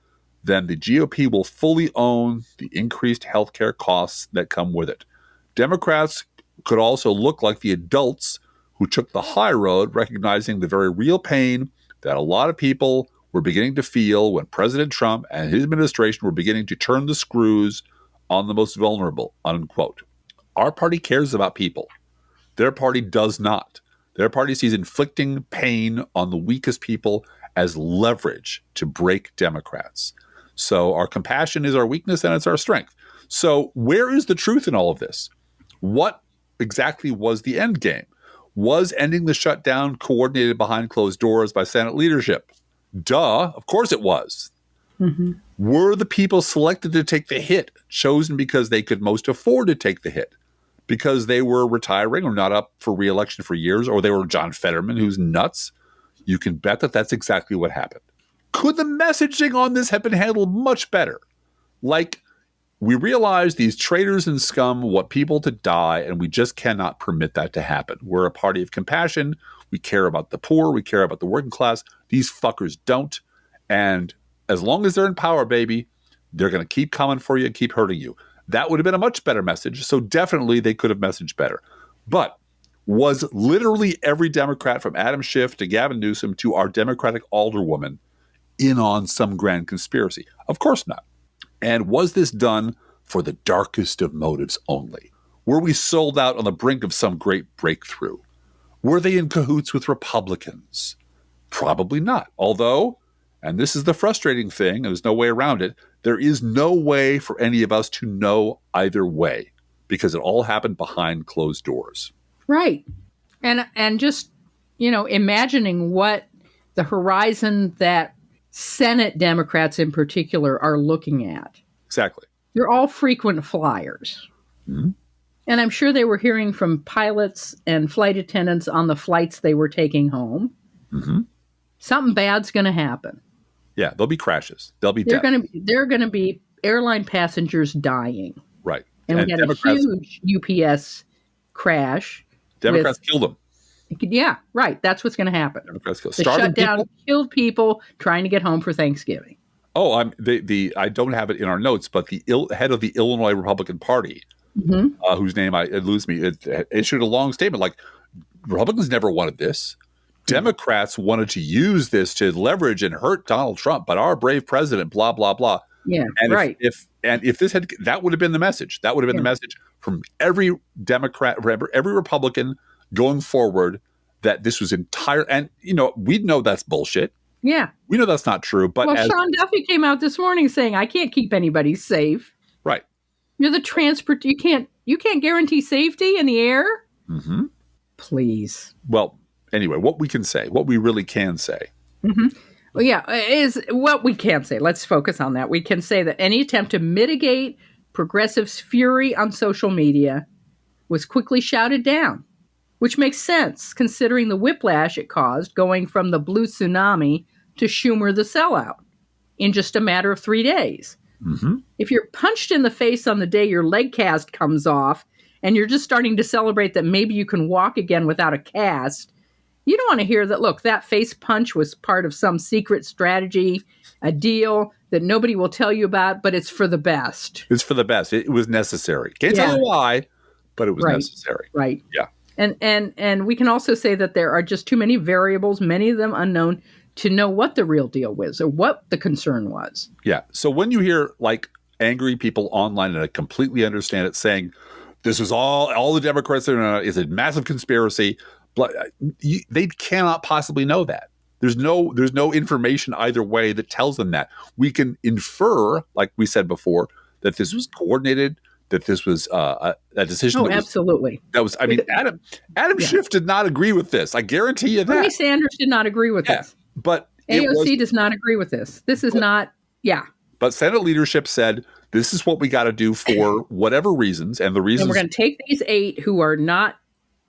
then the GOP will fully own the increased healthcare costs that come with it. Democrats could also look like the adults who took the high road, recognizing the very real pain that a lot of people were beginning to feel when President Trump and his administration were beginning to turn the screws on the most vulnerable, unquote. Our party cares about people. Their party does not. Their party sees inflicting pain on the weakest people as leverage to break Democrats. So our compassion is our weakness and it's our strength. So where is the truth in all of this? What exactly was the end game? Was ending the shutdown coordinated behind closed doors by Senate leadership? Duh, of course it was. Were the people selected to take the hit chosen because they could most afford to take the hit? Because they were retiring or not up for re-election for years, or they were John Fetterman, who's nuts? You can bet that that's exactly what happened. Could the messaging on this have been handled much better? Like, we realize these traitors and scum want people to die, and we just cannot permit that to happen. We're a party of compassion. We care about the poor. We care about the working class. These fuckers don't. And as long as they're in power, baby, they're going to keep coming for you and keep hurting you. That would have been a much better message. So definitely they could have messaged better. But was literally every Democrat from Adam Schiff to Gavin Newsom to our Democratic alderwoman in on some grand conspiracy? Of course not. And was this done for the darkest of motives only? Were we sold out on the brink of some great breakthrough? Were they in cahoots with Republicans? Probably not. Although, and this is the frustrating thing, and there's no way around it, there is no way for any of us to know either way because it all happened behind closed doors. Right. And just, imagining what the horizon that Senate Democrats in particular are looking at. Exactly. They're all frequent flyers. And I'm sure they were hearing from pilots and flight attendants on the flights they were taking home. Something bad's going to happen. Yeah, there'll be crashes. There'll be deaths. There are going to be airline passengers dying. Right. And we had Democrats, a huge UPS crash. Democrats killed them. Yeah, right. That's what's going to happen. Democrats killed. The shutdown killed people trying to get home for Thanksgiving. Oh, I don't have it in our notes, but the head of the Illinois Republican Party, whose name it issued a long statement like, Republicans never wanted this. Democrats wanted to use this to leverage and hurt Donald Trump, but our brave president, blah, blah, blah. Yeah, and right. If this had, that would have been the message. That would have been the message from every Democrat, every Republican going forward, that this was entire. And, we know that's bullshit. Yeah. We know that's not true. But Sean Duffy came out this morning saying, I can't keep anybody safe. Right. You're the transport. You can't guarantee safety in the air. Mm-hmm. Please. Well, anyway, what we really can say. Mm-hmm. Well, yeah, is what we can say. Let's focus on that. We can say that any attempt to mitigate progressives' fury on social media was quickly shouted down, which makes sense considering the whiplash it caused going from the blue tsunami to Schumer the sellout in just a matter of 3 days. Mm-hmm. If you're punched in the face on the day your leg cast comes off and you're just starting to celebrate that maybe you can walk again without a cast, you don't want to hear that, look, that face punch was part of some secret strategy, a deal that nobody will tell you about, but it's for the best. It's for the best. It was necessary. Can't tell you why, but it was necessary. Right. Yeah. And we can also say that there are just too many variables, many of them unknown, to know what the real deal was or what the concern was. Yeah. So when you hear like angry people online, and I completely understand it, saying this was all the Democrats is a massive conspiracy, they cannot possibly know that. There's no information either way that tells them that. We can infer, like we said before, that this was coordinated, that this was a decision. Oh, absolutely. I mean, Adam Schiff did not agree with this. I guarantee you that. Bernie Sanders did not agree with this. But AOC does not agree with this. This is not, But Senate leadership said, this is what we got to do for whatever reasons. And the reasons. And we're going to take these 8 who are not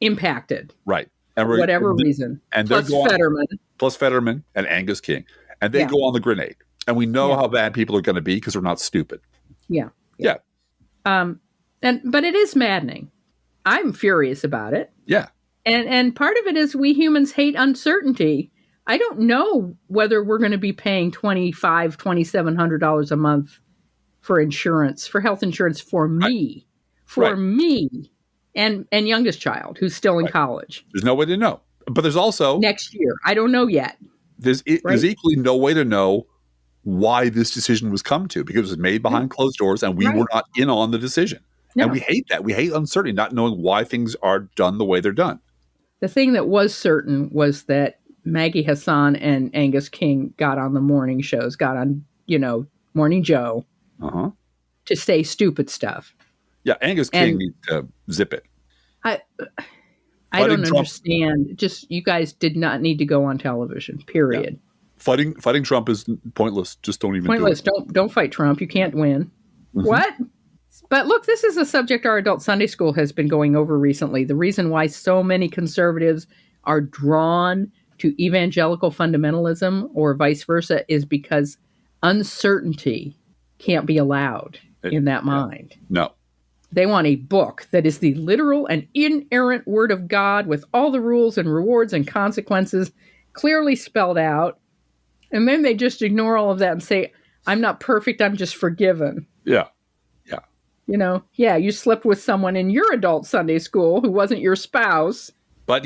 impacted. Right. And for whatever reason. And plus Fetterman. Plus Fetterman and Angus King. And they go on the grenade. And we know how bad people are going to be because they're not stupid. Yeah. Yeah. But it is maddening. I'm furious about it. Yeah. And part of it is we humans hate uncertainty. I don't know whether we're going to be paying $2,500, $2,700 a month for insurance, for health insurance for me, me and youngest child who's still in college. There's no way to know. But there's also next year. I don't know yet. There's equally no way to know why this decision was come to, because it was made behind closed doors and we were not in on the decision. No. And we hate that. We hate uncertainty, not knowing why things are done the way they're done. The thing that was certain was that Maggie Hassan and Angus King got on the morning shows, got on, Morning Joe to say stupid stuff. Yeah, Angus King needs to zip it. I don't understand. Just, you guys did not need to go on television, period. Yeah. Fighting Trump is pointless. Just don't even do it. Don't fight Trump. You can't win. Mm-hmm. What? But look, this is a subject our adult Sunday school has been going over recently. The reason why so many conservatives are drawn to evangelical fundamentalism or vice versa is because uncertainty can't be allowed in that mind. No. They want a book that is the literal and inerrant word of God with all the rules and rewards and consequences clearly spelled out. And then they just ignore all of that and say, I'm not perfect, I'm just forgiven. Yeah. You slept with someone in your adult Sunday school who wasn't your spouse. But,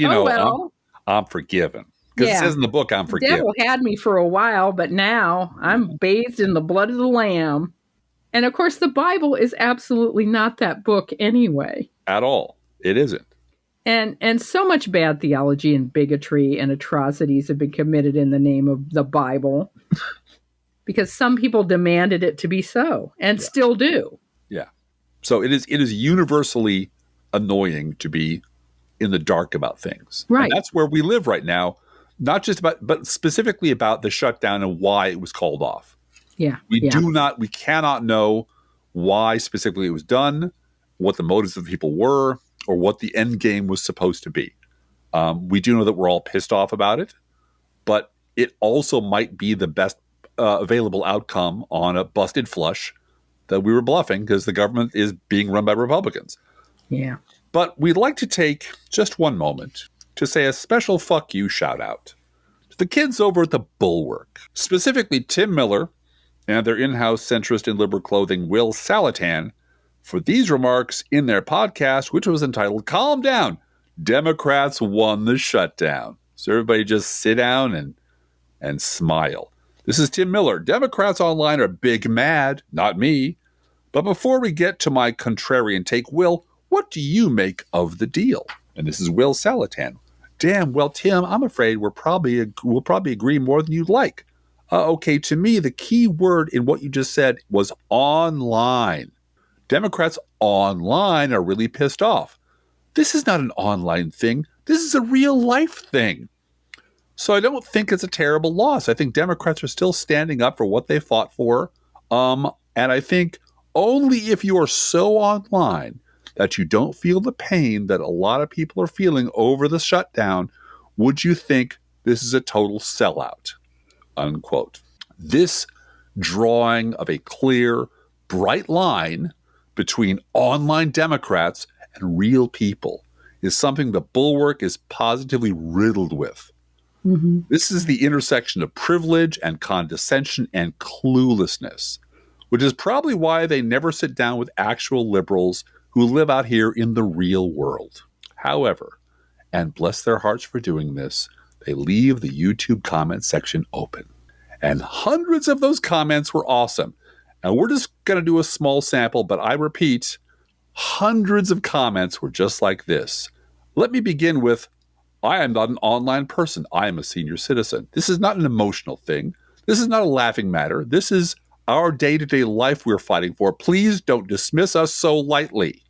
I'm forgiven. Because it says in the book, I'm forgiven. The devil had me for a while, but now I'm bathed in the blood of the Lamb. And, of course, the Bible is absolutely not that book anyway. At all. It isn't. And so much bad theology and bigotry and atrocities have been committed in the name of the Bible because some people demanded it to be so and still do. Yeah. So it is universally annoying to be in the dark about things. Right. And that's where we live right now, not just about, but specifically about the shutdown and why it was called off. Yeah. We cannot know why specifically it was done, what the motives of the people were, or what the end game was supposed to be. We do know that we're all pissed off about it, but it also might be the best available outcome on a busted flush that we were bluffing because the government is being run by Republicans. Yeah. But we'd like to take just one moment to say a special fuck you shout out to the kids over at the Bulwark, specifically Tim Miller and their in-house centrist and liberal clothing Will Salatan for these remarks in their podcast, which was entitled Calm Down, Democrats Won the Shutdown. So everybody just sit down and smile. This is Tim Miller. Democrats online are big mad, not me. But before we get to my contrarian take, Will, what do you make of the deal? And this is Will Salatan. Damn, well, Tim, I'm afraid we'll probably agree more than you'd like. Okay, to me, the key word in what you just said was online. Democrats online are really pissed off. This is not an online thing. This is a real life thing. So I don't think it's a terrible loss. I think Democrats are still standing up for what they fought for. And I think only if you are so online that you don't feel the pain that a lot of people are feeling over the shutdown would you think this is a total sellout, unquote. This drawing of a clear, bright line between online Democrats and real people is something the Bulwark is positively riddled with. Mm-hmm. This is the intersection of privilege and condescension and cluelessness, which is probably why they never sit down with actual liberals who live out here in the real world. However, and bless their hearts for doing this, they leave the YouTube comment section open. And hundreds of those comments were awesome. And we're just going to do a small sample, but I repeat, hundreds of comments were just like this. Let me begin with, I am not an online person. I am a senior citizen. This is not an emotional thing. This is not a laughing matter. This is our day-to-day life we're fighting for. Please don't dismiss us so lightly.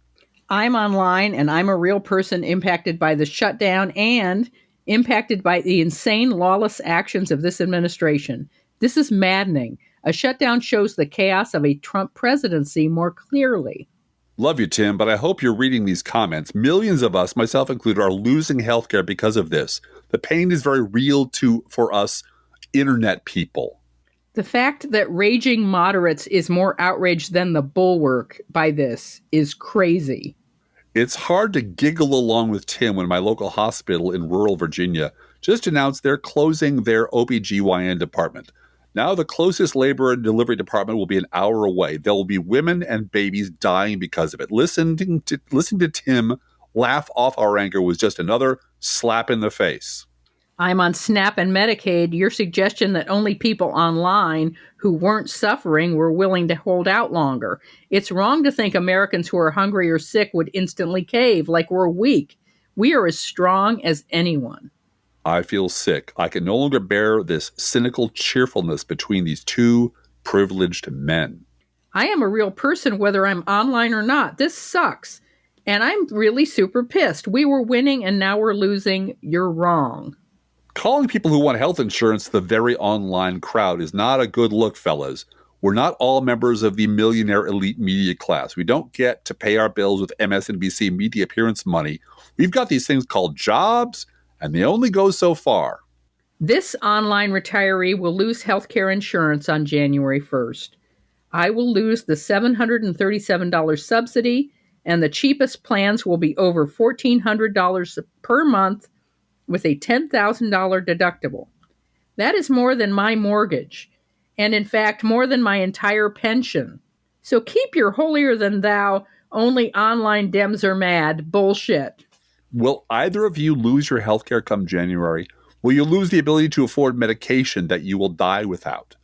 I'm online and I'm a real person impacted by the shutdown and impacted by the insane lawless actions of this administration. This is maddening. A shutdown shows the chaos of a Trump presidency more clearly. Love you, Tim, but I hope you're reading these comments. Millions of us, myself included, are losing healthcare because of this. The pain is very real for us internet people. The fact that raging moderates is more outraged than the Bulwark by this is crazy. It's hard to giggle along with Tim when my local hospital in rural Virginia just announced they're closing their OBGYN department. Now the closest labor and delivery department will be an hour away. There will be women and babies dying because of it. Listening to Tim laugh off our anger was just another slap in the face. I'm on SNAP and Medicaid. Your suggestion that only people online who weren't suffering were willing to hold out longer. It's wrong to think Americans who are hungry or sick would instantly cave, like we're weak. We are as strong as anyone. I feel sick. I can no longer bear this cynical cheerfulness between these two privileged men. I am a real person whether I'm online or not. This sucks. And I'm really super pissed. We were winning and now we're losing. You're wrong. Calling people who want health insurance the very online crowd is not a good look, fellas. We're not all members of the millionaire elite media class. We don't get to pay our bills with MSNBC media appearance money. We've got these things called jobs, and they only go so far. This online retiree will lose health care insurance on January 1st. I will lose the $737 subsidy, and the cheapest plans will be over $1,400 per month with a $10,000 deductible. That is more than my mortgage, and in fact, more than my entire pension. So keep your holier-than-thou, only online Dems are mad bullshit. Will either of you lose your health care come January? Will you lose the ability to afford medication that you will die without?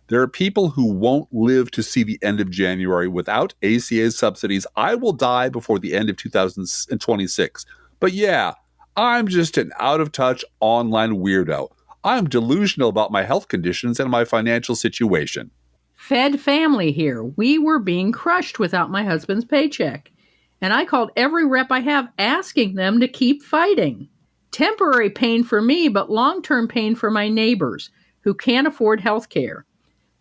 There are people who won't live to see the end of January without ACA subsidies. I will die before the end of 2026. But yeah, I'm just an out-of-touch online weirdo. I'm delusional about my health conditions and my financial situation. Fed family here. We were being crushed without my husband's paycheck. And I called every rep I have asking them to keep fighting. Temporary pain for me, but long-term pain for my neighbors who can't afford health care.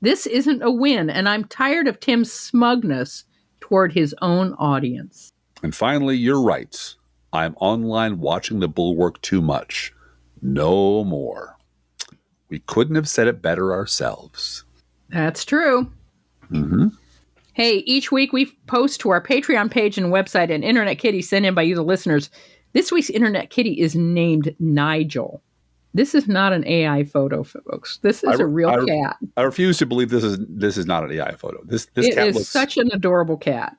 This isn't a win, and I'm tired of Tim's smugness toward his own audience. And finally, you're right. I'm online watching the Bulwark too much. No more. We couldn't have said it better ourselves. That's true. Mm-hmm. Hey, each week we post to our Patreon page and website an Internet Kitty sent in by you, the listeners. This week's Internet Kitty is named Nigel. This is not an AI photo, folks. This is a real cat. I refuse to believe this is not an AI photo. This it cat is looks such an adorable cat.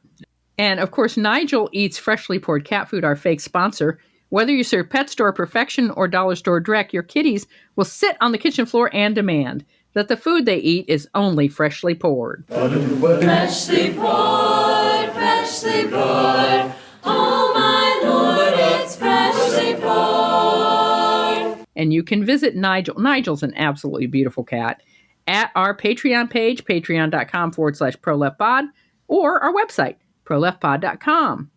And of course, Nigel eats freshly poured cat food, our fake sponsor. Whether you serve Pet Store Perfection or Dollar Store Direct, your kitties will sit on the kitchen floor and demand that the food they eat is only freshly poured. Freshly poured, freshly poured. Oh, my Lord, it's freshly poured. And you can visit Nigel. Nigel's an absolutely beautiful cat at our Patreon page, patreon.com/proleftpod, or our website, proleftpod.com.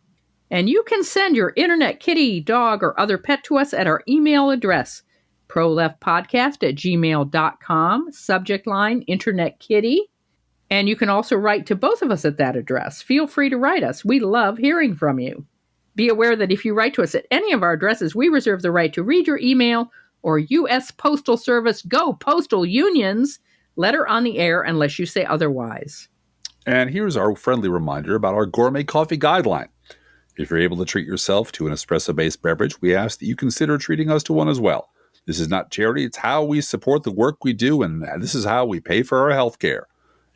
And you can send your internet kitty, dog, or other pet to us at our email address, proleftpodcast@gmail.com, subject line, internet kitty. And you can also write to both of us at that address. Feel free to write us. We love hearing from you. Be aware that if you write to us at any of our addresses, we reserve the right to read your email or U.S. Postal Service, go Postal Unions, letter on the air unless you say otherwise. And here's our friendly reminder about our gourmet coffee guideline. If you're able to treat yourself to an espresso-based beverage, we ask that you consider treating us to one as well. This is not charity. It's how we support the work we do, and this is how we pay for our health care.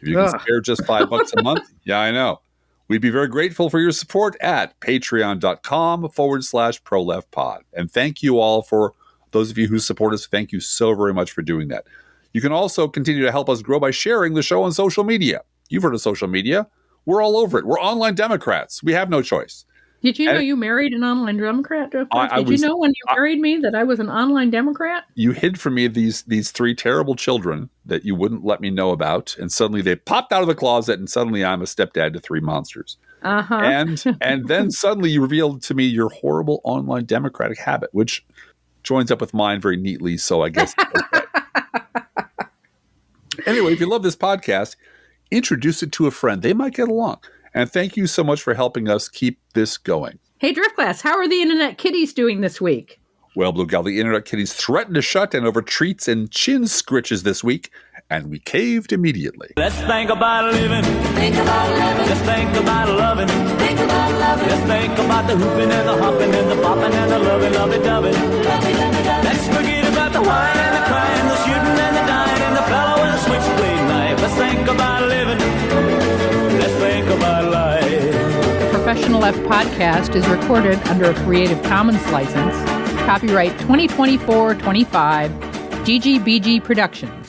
If you can spare just $5 a month, yeah, I know. We'd be very grateful for your support at patreon.com/proleftpod. And thank you all for those of you who support us. Thank you so very much for doing that. You can also continue to help us grow by sharing the show on social media. You've heard of social media. We're all over it. We're online Democrats. We have no choice. Did you know you married an online Democrat? Did you know when you married me that I was an online Democrat? You hid from me these three terrible children that you wouldn't let me know about, and suddenly they popped out of the closet, and suddenly I'm a stepdad to three monsters. Uh-huh. And then suddenly you revealed to me your horrible online Democratic habit, which joins up with mine very neatly, so I guess it's okay. Anyway, if you love this podcast, introduce it to a friend. They might get along. And thank you so much for helping us keep this going. Hey, Drift Glass, how are the Internet Kitties doing this week? Well, Blue Gal, the Internet Kitties threatened to shut down over treats and chin scritches this week, and we caved immediately. Let's think about living. Think about living. Let's think about loving. Think about loving. Let's think about the hooping and the hopping and the popping and the loving, lovey-dovey. Let's forget about the whine and the crying, the shooting and the dying, and the fellow with the switchblade knife. Let's think about living. Let's think about life. The Professional Left podcast is recorded under a Creative Commons license. Copyright 2024-25, GGBG Productions.